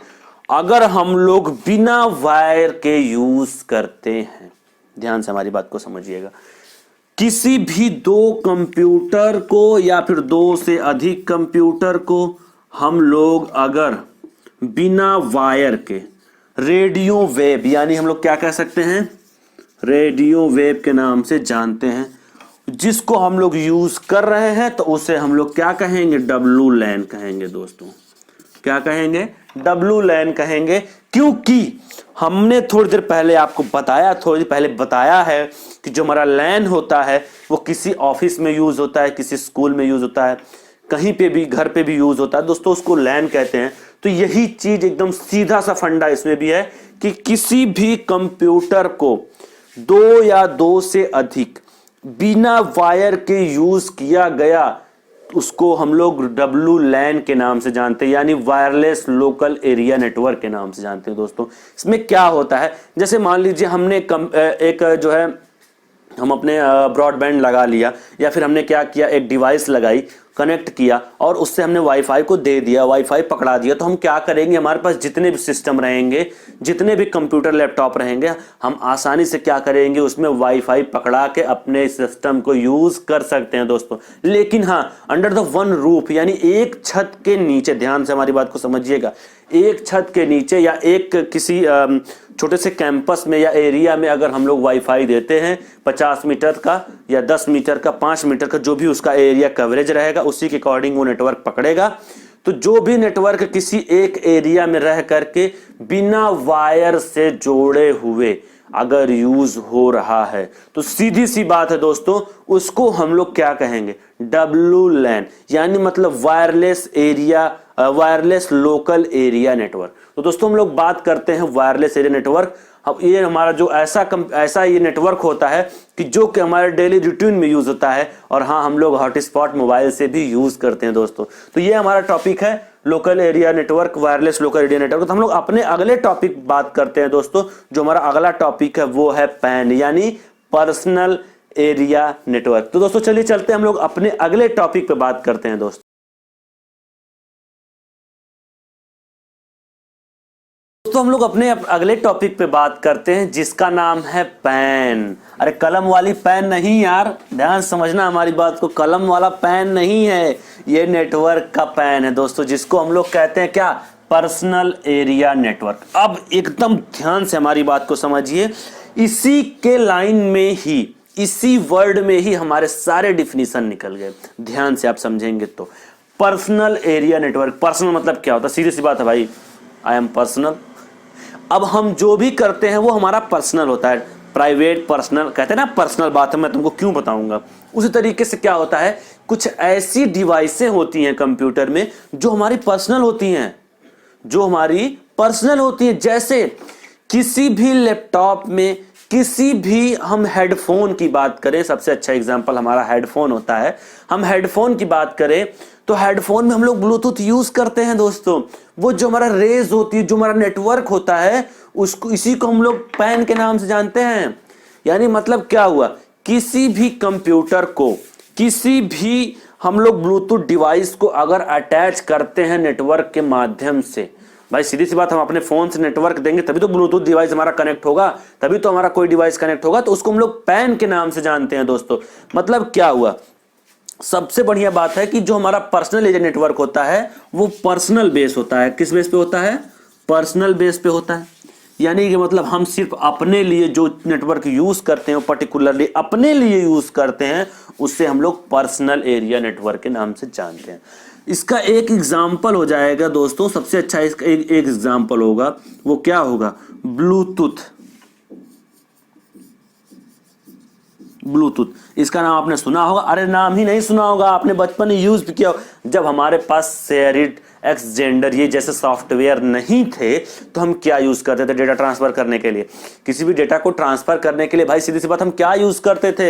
Speaker 1: अगर हम लोग बिना वायर के यूज करते हैं, ध्यान से हमारी बात को समझिएगा, किसी भी दो कंप्यूटर को या फिर दो से अधिक कंप्यूटर को हम लोग अगर बिना वायर के रेडियो वेव, यानी हम लोग क्या कह सकते हैं, रेडियो वेव के नाम से जानते हैं, जिसको हम लोग यूज कर रहे हैं, तो उसे हम लोग क्या कहेंगे, डब्लू लैन कहेंगे दोस्तों। क्या कहेंगे, डब्लू लैन कहेंगे, क्योंकि हमने थोड़ी देर पहले बताया है कि जो हमारा लैन होता है वो किसी ऑफिस में यूज होता है, किसी स्कूल में यूज होता है, कहीं पे भी, घर पे भी यूज होता है दोस्तों, उसको लैन कहते हैं। तो यही चीज एकदम सीधा सा फंडा इसमें भी है कि किसी भी कंप्यूटर को दो या दो से अधिक बिना वायर के यूज किया गया, उसको हम लोग डब्लू लैन के नाम से जानते हैं, यानी वायरलेस लोकल एरिया नेटवर्क के नाम से जानते हैं दोस्तों। इसमें क्या होता है, जैसे मान लीजिए हमने एक जो है हम अपने ब्रॉडबैंड लगा लिया, या फिर हमने क्या किया, एक डिवाइस लगाई, कनेक्ट किया और उससे हमने वाईफाई को दे दिया, वाईफाई पकड़ा दिया, तो हम क्या करेंगे, हमारे पास जितने भी सिस्टम रहेंगे, जितने भी कंप्यूटर लैपटॉप रहेंगे, हम आसानी से क्या करेंगे, उसमें वाईफाई पकड़ा के अपने सिस्टम को यूज कर सकते हैं दोस्तों। लेकिन हाँ, अंडर द वन रूफ, यानी एक छत के नीचे, ध्यान से हमारी बात को समझिएगा, एक छत के नीचे या एक किसी छोटे से कैंपस में या एरिया में अगर हम लोग वाईफाई देते हैं 50 मीटर का या 10 मीटर का, 5 मीटर का, जो भी उसका एरिया कवरेज रहेगा उसी के अकॉर्डिंग वो नेटवर्क पकड़ेगा। तो जो भी नेटवर्क किसी एक एरिया में रह करके बिना वायर से जोड़े हुए अगर यूज हो रहा है तो सीधी सी बात है दोस्तों, उसको हम लोग क्या कहेंगे, WLAN, यानी मतलब wireless area, wireless local area network. तो दोस्तों हम लोग बात करते हैं वायरलेस एरिया नेटवर्क। अब ये हमारा जो ऐसा ये नेटवर्क होता है कि जो कि हमारे डेली रूटीन में यूज होता है, और हाँ, हम लोग हॉटस्पॉट मोबाइल से भी यूज करते हैं दोस्तों। तो ये हमारा टॉपिक है local area network, wireless local area network. तो हम लोग अपने अगले टॉपिक बात करते हैं दोस्तों। जो हमारा अगला टॉपिक है वो है पैन, यानी पर्सनल एरिया नेटवर्क। तो दोस्तों चलिए चलते हैं, हम लोग अपने अगले टॉपिक पे बात करते हैं दोस्तों। तो हम लोग अपने अगले टॉपिक पे बात करते हैं जिसका नाम है पैन। अरे कलम वाली पैन नहीं यार, ध्यान समझना हमारी बात को, कलम वाला पैन नहीं है, ये नेटवर्क का पैन है दोस्तों, जिसको हम लोग कहते हैं क्या, पर्सनल एरिया नेटवर्क। अब एकदम ध्यान से हमारी बात को समझिए, इसी के लाइन में ही, इसी वर्ड में ही हमारे सारे डिफिनीशन निकल गए। ध्यान से आप समझेंगे तो पर्सनल एरिया नेटवर्क, पर्सनल मतलब क्या होता है, सीधी सी बात है भाई, आई एम पर्सनल। अब हम जो भी करते हैं वो हमारा पर्सनल होता है, प्राइवेट, पर्सनल कहते हैं ना, पर्सनल बात है, मैं तुमको क्यों बताऊंगा। उसी तरीके से क्या होता है, कुछ ऐसी डिवाइसें होती हैं कंप्यूटर में जो हमारी पर्सनल होती हैं, जो हमारी पर्सनल होती है। जैसे किसी भी लैपटॉप में, किसी भी, हम हेडफोन की बात करें, सबसे अच्छा एग्जांपल हमारा हेडफोन होता है। हम हेडफोन की बात करें तो हेडफोन में हम लोग ब्लूटूथ यूज करते हैं दोस्तों। वो जो हमारा रेज होती है, जो हमारा नेटवर्क होता है, उसको, इसी को हम लोग पैन के नाम से जानते हैं। यानी मतलब क्या हुआ, किसी भी कंप्यूटर को, किसी भी हम लोग ब्लूटूथ डिवाइस को अगर अटैच करते हैं नेटवर्क के माध्यम से, भाई सीधी सी बात, हम अपने फोन से नेटवर्क देंगे तभी तो ब्लूटूथ डिवाइस हमारा कनेक्ट होगा, तभी तो हमारा कोई डिवाइस कनेक्ट होगा, तो उसको हम लोग पैन के नाम से जानते हैं दोस्तों। मतलब क्या हुआ, सबसे बढ़िया बात है कि जो हमारा पर्सनल एरिया नेटवर्क होता है वो पर्सनल बेस होता है। किस बेस पे होता है, पर्सनल बेस पे होता है। यानी कि मतलब हम सिर्फ अपने लिए जो नेटवर्क यूज करते हैं, पर्टिकुलरली अपने लिए यूज करते हैं, उससे हम लोग पर्सनल एरिया नेटवर्क के नाम से जानते हैं। इसका एक एग्जाम्पल हो जाएगा दोस्तों, सबसे अच्छा इसका एक एग्जाम्पल होगा, वो क्या होगा, ब्लूटूथ। ब्लूटूथ, इसका नाम आपने सुना होगा, अरे नाम ही नहीं सुना होगा, आपने बचपन में यूज भी किया। जब हमारे पास शेयरिट, एक्सजेंडर ये जैसे सॉफ्टवेयर नहीं थे तो हम क्या यूज करते थे, डेटा ट्रांसफर करने के लिए, किसी भी डेटा को ट्रांसफर करने के लिए भाई सीधी सी बात, हम क्या यूज करते थे,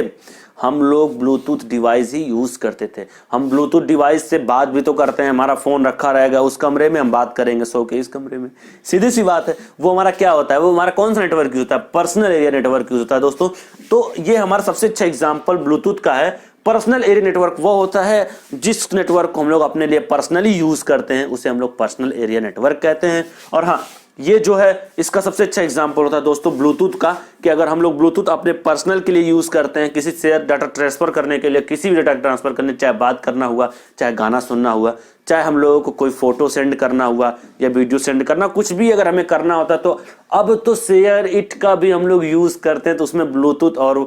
Speaker 1: हम लोग ब्लूटूथ डिवाइस ही यूज करते थे। हम ब्लूटूथ डिवाइस से बात भी तो करते हैं, हमारा फोन रखा रहेगा उस कमरे में, हम बात करेंगे सो के इस कमरे में, सीधी सी बात है। वो हमारा क्या होता है, वो हमारा कौन सा नेटवर्क यूज होता है, पर्सनल एरिया नेटवर्क यूज होता है दोस्तों। तो ये हमारा सबसे अच्छा एग्जाम्पल ब्लूटूथ का है। पर्सनल एरिया नेटवर्क वो होता है जिस नेटवर्क को हम लोग अपने लिए पर्सनली यूज करते हैं, उसे हम लोग पर्सनल एरिया नेटवर्क कहते हैं। और हाँ, ये जो है इसका सबसे अच्छा एग्जांपल होता है दोस्तों ब्लूटूथ का, कि अगर हम लोग ब्लूटूथ अपने पर्सनल के लिए यूज करते हैं, किसी से डाटा ट्रांसफर करने के लिए, किसी भी डाटा ट्रांसफर करने, चाहे बात करना हुआ, चाहे गाना सुनना हुआ, चाहे हम लोगों को कोई फोटो सेंड करना हुआ या वीडियो सेंड करना, कुछ भी अगर हमें करना होता, तो अब तो शेयर इट का भी हम लोग यूज करते हैं। तो उसमें ब्लूटूथ और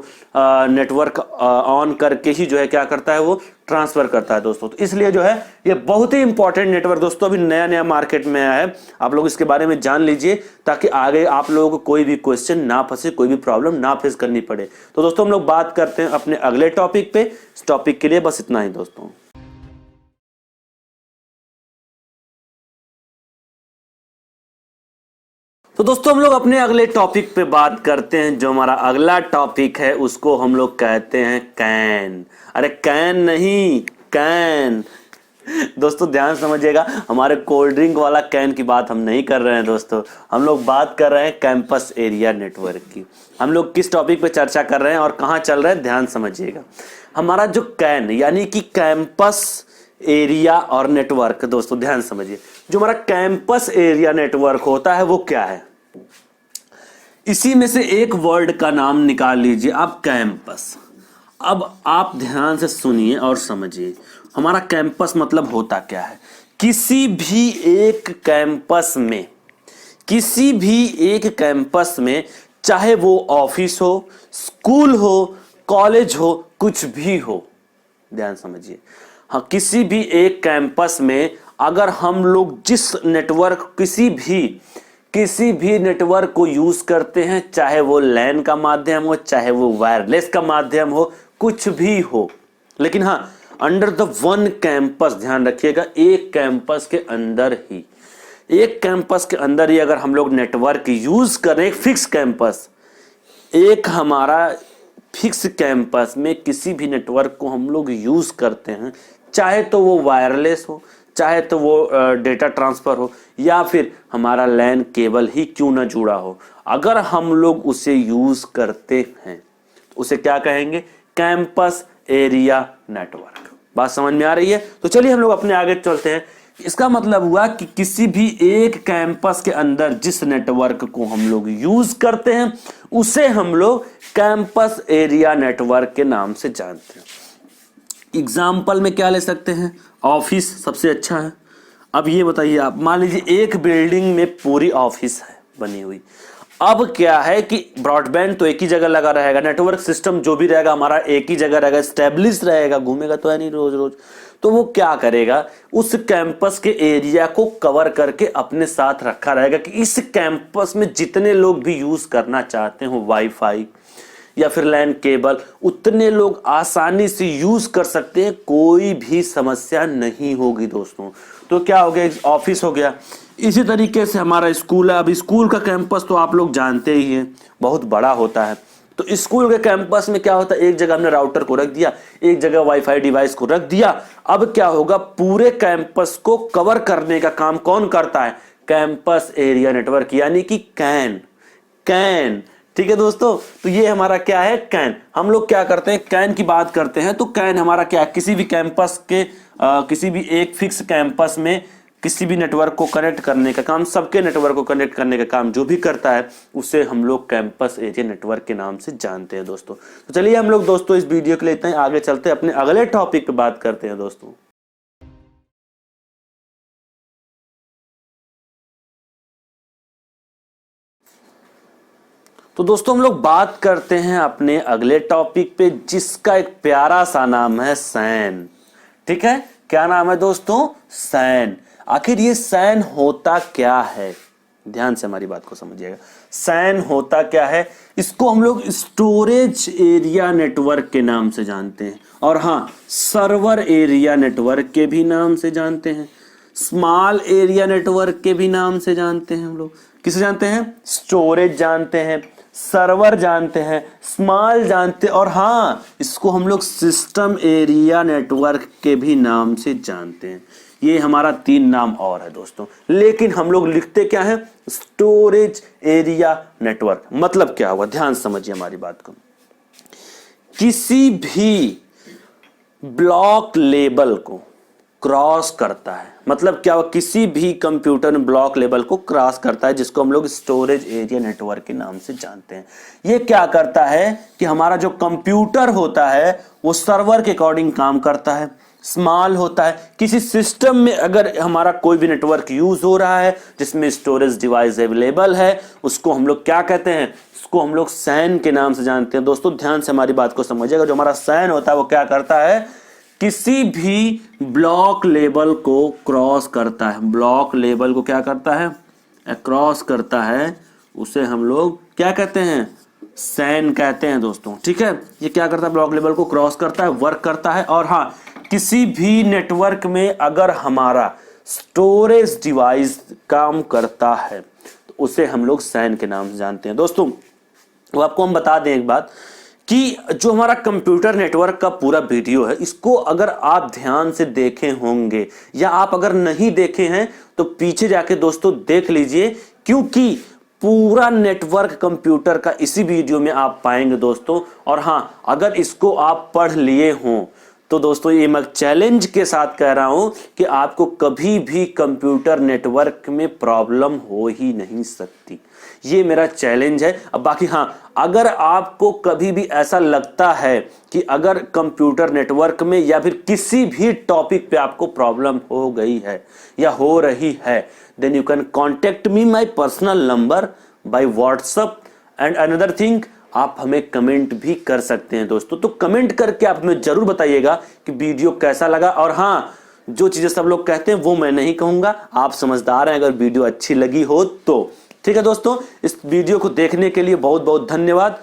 Speaker 1: नेटवर्क ऑन करके ही जो है क्या करता है, वो ट्रांसफर करता है दोस्तों। तो इसलिए जो है ये बहुत ही इंपॉर्टेंट नेटवर्क दोस्तों, अभी नया नया मार्केट में आया है, आप लोग इसके बारे में जान लीजिए, ताकि आगे आप लोगों को कोई भी क्वेश्चन ना फंसे, कोई भी प्रॉब्लम ना फेस करनी पड़े। तो दोस्तों हम लोग बात करते हैं अपने अगले टॉपिक पे। इस टॉपिक के लिए बस इतना ही दोस्तों। तो दोस्तों हम लोग अपने अगले टॉपिक पे बात करते हैं। जो हमारा अगला टॉपिक है उसको हम लोग कहते हैं कैन। अरे कैन नहीं, कैन, दोस्तों ध्यान समझिएगा, हमारे कोल्ड ड्रिंक वाला कैन की बात हम नहीं कर रहे हैं दोस्तों, हम लोग बात कर रहे हैं कैंपस एरिया नेटवर्क की। हम लोग किस टॉपिक पे चर्चा कर रहे हैं और कहाँ चल रहे हैं, ध्यान समझिएगा। हमारा जो कैन यानी कि कैंपस एरिया और नेटवर्क, दोस्तों ध्यान समझिए, जो हमारा कैंपस एरिया नेटवर्क होता है वो क्या है। इसी में से एक वर्ड का नाम निकाल लीजिए आप, कैंपस। अब आप ध्यान से सुनिए और समझिए, हमारा कैंपस मतलब होता क्या है। किसी भी एक कैंपस में, किसी भी एक कैंपस में, चाहे वो ऑफिस हो, स्कूल हो, कॉलेज हो, कुछ भी हो, ध्यान समझिए। हाँ, किसी भी एक कैंपस में अगर हम लोग जिस नेटवर्क, किसी भी नेटवर्क को यूज करते हैं, चाहे वो लैन का माध्यम हो, चाहे वो वायरलेस का माध्यम हो, कुछ भी हो, लेकिन हाँ अंडर द वन कैंपस, ध्यान रखिएगा, एक कैंपस के अंदर ही, एक कैंपस के अंदर ही अगर हम लोग नेटवर्क यूज करें, फिक्स कैंपस, एक हमारा फिक्स कैंपस में किसी भी नेटवर्क को हम लोग यूज करते हैं, चाहे तो वो वायरलेस हो, चाहे तो वो डेटा ट्रांसफर हो, या फिर हमारा लैन केबल ही क्यों ना जुड़ा हो, अगर हम लोग उसे यूज करते हैं तो उसे क्या कहेंगे, कैंपस एरिया नेटवर्क। बात समझ में आ रही है। तो चलिए हम लोग अपने आगे चलते हैं। इसका मतलब हुआ कि किसी भी एक कैंपस के अंदर जिस नेटवर्क को हम लोग यूज करते हैं उसे हम लोग कैंपस एरिया नेटवर्क के नाम से जानते हैं। एग्जाम्पल में क्या ले सकते हैं, ऑफिस सबसे अच्छा है। अब ये बताइए आप, मान लीजिए एक बिल्डिंग में पूरी ऑफिस है बनी हुई। अब क्या है कि ब्रॉडबैंड तो एक ही जगह लगा रहेगा, नेटवर्क सिस्टम जो भी रहेगा हमारा एक ही जगह रहेगा, स्टेब्लिश रहेगा, घूमेगा तो है नहीं रोज रोज। तो वो क्या करेगा, उस कैंपस के एरिया को कवर करके अपने साथ रखा रहेगा कि इस कैंपस में जितने लोग भी यूज करना चाहते हो वाईफाई या फिर लैन केबल, उतने लोग आसानी से यूज कर सकते हैं, कोई भी समस्या नहीं होगी दोस्तों। तो क्या हो गया, ऑफिस हो गया। इसी तरीके से हमारा स्कूल है। अब स्कूल का कैंपस तो आप लोग जानते ही हैं, बहुत बड़ा होता है। तो स्कूल के कैंपस में क्या होता है, एक जगह हमने राउटर को रख दिया, एक जगह वाईफाई डिवाइस को रख दिया। अब क्या होगा, पूरे कैंपस को कवर करने का काम कौन करता है, कैंपस एरिया नेटवर्क यानी कि कैन। ठीक है दोस्तों, तो ये हमारा क्या है, कैन। हम लोग क्या करते हैं, कैन की बात करते हैं। तो कैन हमारा क्या है, किसी भी कैंपस के किसी भी एक फिक्स कैंपस में किसी भी नेटवर्क को कनेक्ट करने का काम, सबके नेटवर्क को कनेक्ट करने का काम जो भी करता है उसे हम लोग कैंपस एरिया नेटवर्क के नाम से जानते हैं दोस्तों। तो चलिए हम लोग दोस्तों इस वीडियो के लिए इतना ही, आगे चलते हैं अपने अगले टॉपिक पे बात करते हैं दोस्तों। तो दोस्तों हम लोग बात करते हैं अपने अगले टॉपिक पे, जिसका एक प्यारा सा नाम है सैन। ठीक है, क्या नाम है दोस्तों, सैन। आखिर ये सैन होता क्या है, ध्यान से हमारी बात को समझिएगा। सैन होता क्या है, इसको हम लोग स्टोरेज एरिया नेटवर्क के नाम से जानते हैं, और हाँ सर्वर एरिया नेटवर्क के भी नाम से जानते हैं, स्मॉल एरिया नेटवर्क के भी नाम से जानते हैं। हम लोग किसे जानते हैं, स्टोरेज जानते हैं, सर्वर जानते हैं, स्मॉल जानते हैं, और हाँ इसको हम लोग सिस्टम एरिया नेटवर्क के भी नाम से जानते हैं। ये हमारा 3 नाम और है दोस्तों, लेकिन हम लोग लिखते क्या है, स्टोरेज एरिया नेटवर्क। मतलब क्या हुआ, ध्यान समझिए हमारी बात को। किसी भी ब्लॉक लेवल को क्रॉस करता है, मतलब क्या हुआ, किसी भी कंप्यूटर में ब्लॉक लेवल को क्रॉस करता है, जिसको हम लोग स्टोरेज एरिया नेटवर्क के नाम से जानते हैं। ये क्या करता है कि हमारा जो कंप्यूटर होता है वो सर्वर के अकॉर्डिंग काम करता है, स्मॉल होता है। किसी सिस्टम में अगर हमारा कोई भी नेटवर्क यूज हो रहा है जिसमें स्टोरेज डिवाइस अवेलेबल है, उसको हम लोग क्या कहते हैं, उसको हम लोग सैन के नाम से जानते हैं। दोस्तों ध्यान से हमारी बात को समझिएगा, जो हमारा सैन होता है वो क्या करता है, किसी भी ब्लॉक लेवल को क्रॉस करता है, ब्लॉक लेवल को क्या करता है, क्रॉस करता है, उसे हम लोग क्या कहते हैं, सैन कहते हैं दोस्तों। ठीक है, ये क्या करता है, ब्लॉक लेवल को क्रॉस करता है, वर्क करता है। और हाँ, किसी भी नेटवर्क में अगर हमारा स्टोरेज डिवाइस काम करता है तो उसे हम लोग सैन के नाम से जानते हैं दोस्तों। वो आपको हम बता दें एक बात कि जो हमारा कंप्यूटर नेटवर्क का पूरा वीडियो है, इसको अगर आप ध्यान से देखे होंगे या आप अगर नहीं देखे हैं तो पीछे जाके दोस्तों देख लीजिए, क्योंकि पूरा नेटवर्क कंप्यूटर का इसी वीडियो में आप पाएंगे दोस्तों। और हां, अगर इसको आप पढ़ लिए हों तो दोस्तों ये मैं चैलेंज के साथ कह रहा हूं कि आपको कभी भी कंप्यूटर नेटवर्क में प्रॉब्लम हो ही नहीं सकती। ये मेरा चैलेंज है। अब बाकी हां, अगर आपको कभी भी ऐसा लगता है कि अगर कंप्यूटर नेटवर्क में या फिर किसी भी टॉपिक पे आपको प्रॉब्लम हो गई है या हो रही है, then you can contact me my personal number by WhatsApp. And another thing, आप हमें कमेंट भी कर सकते हैं दोस्तों। तो कमेंट करके आप हमें जरूर बताइएगा कि वीडियो कैसा लगा। और हां, जो चीजें सब लोग कहते हैं वो मैं नहीं कहूंगा, आप समझदार हैं। अगर वीडियो अच्छी लगी हो तो ठीक है दोस्तों। इस वीडियो को देखने के लिए बहुत बहुत धन्यवाद।